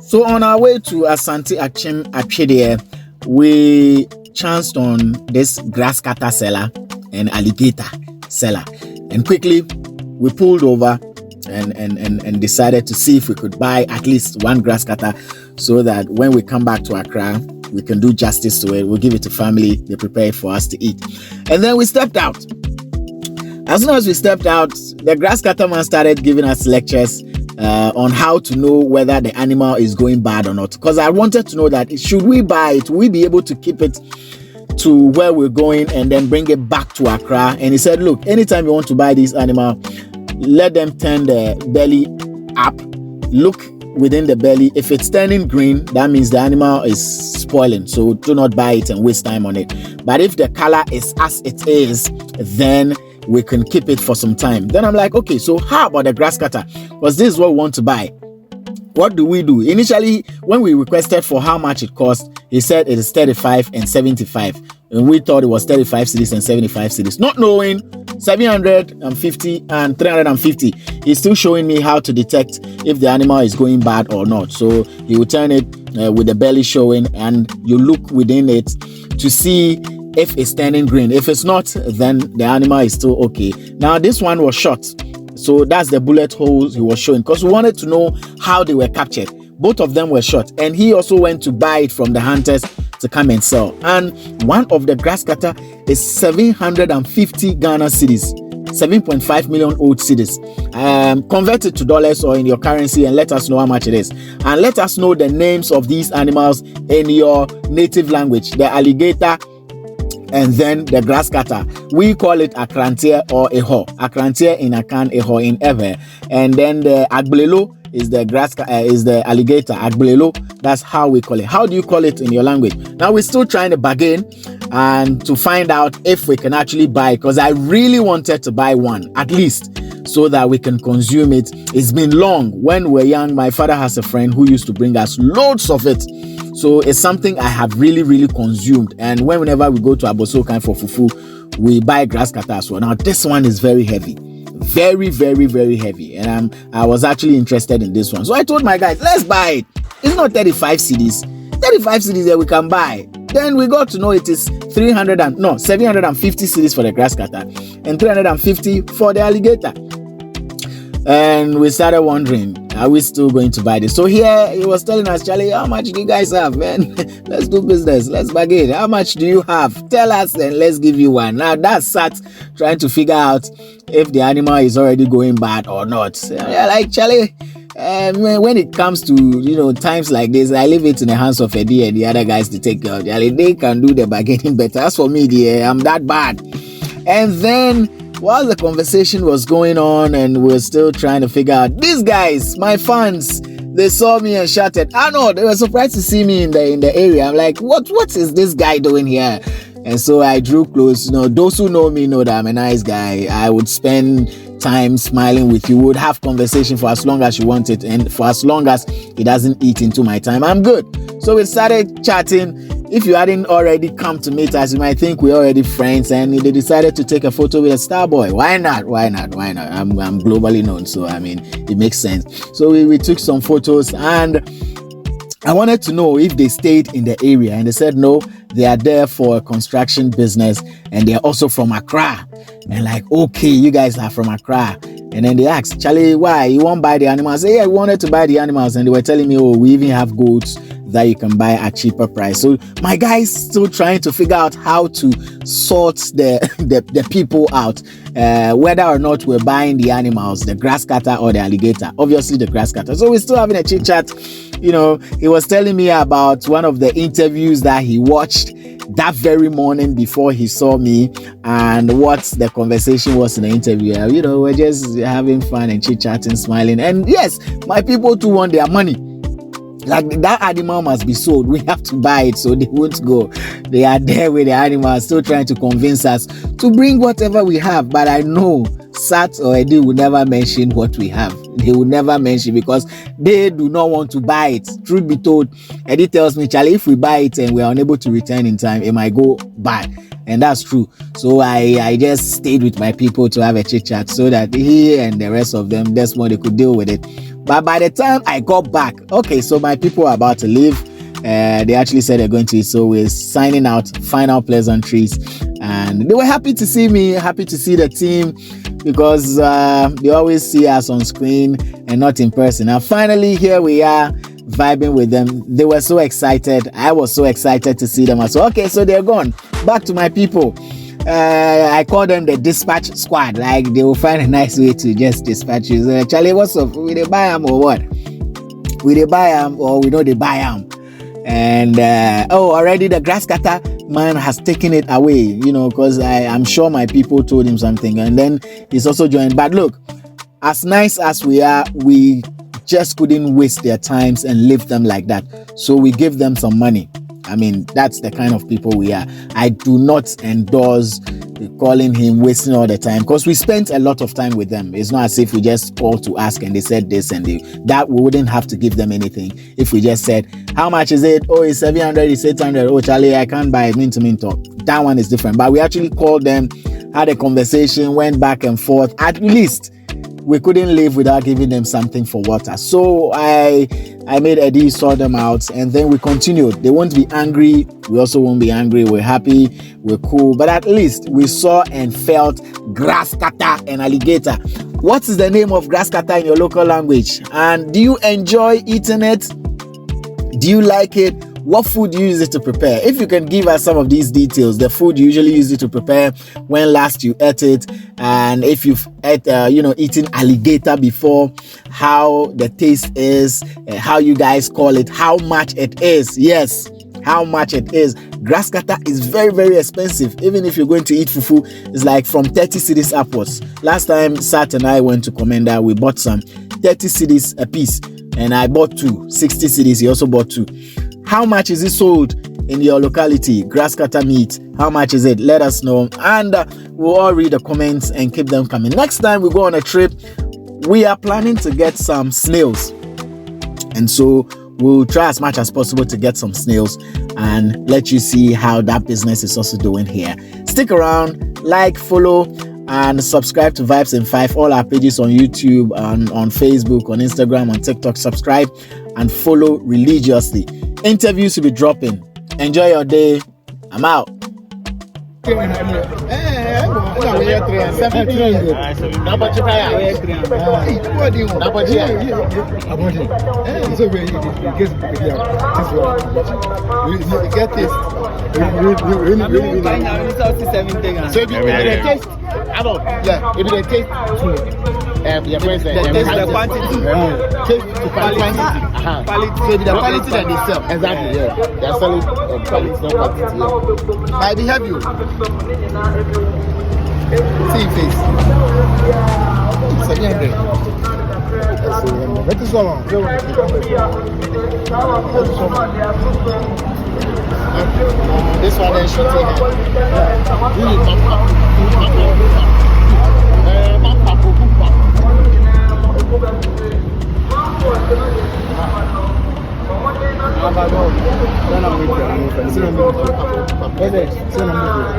So on our way to Asante Achim Achidie, we chanced on this grasscutter seller and alligator seller. And quickly we pulled over and decided to see if we could buy at least one grasscutter so that when we come back to Accra, we can do justice to it. We'll give it to family. They prepare it for us to eat. And then we stepped out. As soon as we stepped out, the grasscutter man started giving us lectures on how to know whether the animal is going bad or not. Because I wanted to know that should we buy it, will we be able to keep it to where we're going and then bring it back to Accra? And he said, look, anytime you want to buy this animal, let them turn the belly up, look within the belly. If it's turning green, that means the animal is spoiling. So do not buy it and waste time on it. But if the color is as it is, then we can keep it for some time. Then I'm like, okay, so how about the grasscutter? Because this is what we want to buy. What do we do? Initially, when we requested for how much it cost, he said it is 35 and 75. And we thought it was 35 cedis and 75 cedis. Not knowing 750 and 350. He's still showing me how to detect if the animal is going bad or not. So he will turn it with the belly showing and you look within it to see if it's turning green. If it's not, then the animal is still okay. Now this one was shot. So that's the bullet holes he was showing because we wanted to know how they were captured. Both of them were shot. And he also went to buy it from the hunters to come and sell. And one of the grasscutter is 750 Ghana cedis, 7.5 million old cedis. Convert it to dollars or in your currency and let us know how much it is. And let us know the names of these animals in your native language. The alligator and then the grasscutter. We call it akrantier or eho. Akrantier in Akan, eho in Ever. And then the agblelo is the is the alligator. Agblelo, that's how we call it. How do you call it in your language? Now we're still trying to bargain and to find out if we can actually buy it, because I really wanted to buy one at least so that we can consume it. It's been long. When we're young, my father has a friend who used to bring us loads of it. So it's something I have really consumed. And whenever we go to Abosokan for fufu, we buy grasscutter as well. Now this one is very heavy. Very heavy. And I was actually interested in this one. So I told my guys, let's buy it. It's not 35 cedis. 35 cedis that we can buy. Then we got to know it is 750 cedis for the grasscutter and 350 for the alligator. And we started wondering, are we still going to buy this? So here he was telling us, Charlie, how much do you guys have, man? Let's do business. Let's bargain. How much do you have? Tell us and let's give you one. Now that's sat trying to figure out if the animal is already going bad or not. Yeah, like Charlie, when it comes to times like this, I leave it in the hands of Eddie and the other guys to take care of. They can do the bargaining better. As for me, I'm that bad. And then while the conversation was going on and we're still trying to figure out, these guys, my fans, they saw me and shouted, Arnold. They were surprised to see me in the area. I'm like, what is this guy doing here? And so I drew close. Those who know me know that I'm a nice guy. I would spend time smiling with you. We would have conversation for as long as you want it, and for as long as it doesn't eat into my time, I'm good. So we started chatting. If you hadn't already come to meet us, you might think we're already friends, and they decided to take a photo with a star boy. Why not? I'm globally known, so it makes sense. So we took some photos, and I wanted to know if they stayed in the area, and they said no, they are there for a construction business, and they're also from Accra. And like, okay, you guys are from Accra. And then they asked, Charlie, why? You won't buy the animals? I said, yeah, I wanted to buy the animals. And they were telling me, oh, we even have goats that you can buy at cheaper price. So my guy's still trying to figure out how to sort the people out, whether or not we're buying the animals, the grasscutter or the alligator. Obviously the grasscutter. So we're still having a chit chat. He was telling me about one of the interviews that he watched that very morning before he saw me, and what the conversation was in the interview. We're just having fun and chit-chatting, smiling. And yes, my people too want their money. Like, that animal must be sold. We have to buy it, so they won't go. They are there with the animals, still trying to convince us to bring whatever we have. But I know Sat or Eddie will never mention what we have. They will never mention, because they do not want to buy it. Truth be told, Eddie tells me, Charlie, if we buy it and we are unable to return in time, it might go bad. And that's true. So I just stayed with my people to have a chit chat so that he and the rest of them, Desmond, they could deal with it. But by the time I got back, okay, so my people are about to leave. They actually said they're going to, so we're signing out, final pleasantries. And they were happy to see me, happy to see the team, because they always see us on screen and not in person. Now, finally, here we are vibing with them. They were so excited. I was so excited to see them as well. Okay, so they're gone. Back to my people. I call them the dispatch squad. Like, they will find a nice way to just dispatch you. So, Charlie, what's up? We they buy them or what? We they buy them or we know they buy them? And already the grass cutter man has taken it away, you know, because I'm sure my people told him something, and then he's also joined. But look, as nice as we are, we just couldn't waste their times and leave them like that. So we give them some money. I mean, that's the kind of people we are. I do not endorse calling him wasting all the time, because we spent a lot of time with them. It's not as if we just called to ask and they said this and that. We wouldn't have to give them anything if we just said, how much is it? Oh, it's 700, it's 800. Oh, Charlie, I can't buy it. Min to min talk. That one is different. But we actually called them, had a conversation, went back and forth. At least we couldn't live without giving them something for water. So I made Eddie sort them out, and then we continued. They won't be angry. We also won't be angry. We're happy. We're cool. But at least we saw and felt grass cutter and alligator. What is the name of grass cutter in your local language? And do you enjoy eating it? Do you like it? What food do you use it to prepare? If you can give us some of these details, the food you usually use it to prepare, when last you ate it, and if you've eaten alligator before, how the taste is, how you guys call it, how much it is. Yes, how much it is. Grass cutter is very, very expensive. Even if you're going to eat fufu, it's like from 30 cedis upwards. Last time Sat and I went to Commander, we bought some 30 cedis a piece, and I bought 2, 60 cedis. He also bought 2. How much is it sold in your locality? Grass cutter meat. How much is it? Let us know. And we'll all read the comments and keep them coming. Next time we go on a trip, we are planning to get some snails. And so we'll try as much as possible to get some snails and let you see how that business is also doing here. Stick around, like, follow, and subscribe to Vibes in 5. All our pages on YouTube, on Facebook, on Instagram, on TikTok. Subscribe and follow religiously. Interviews will be dropping. Enjoy your day. I'm out. Your friends the quantity. The quality that they sell. Exactly, yeah. They are selling quality, not quantity. Yeah. I be happy. See your face. 700. That is so long. This one is shooting.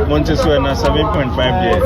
Montesquieu na 7.5 years.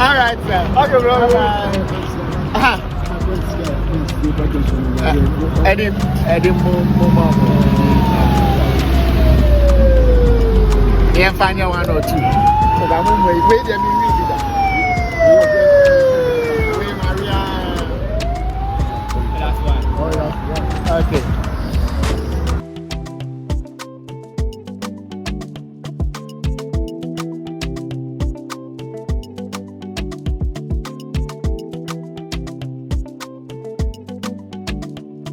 All right, sir. Okay, bro. Eddie, find one or two.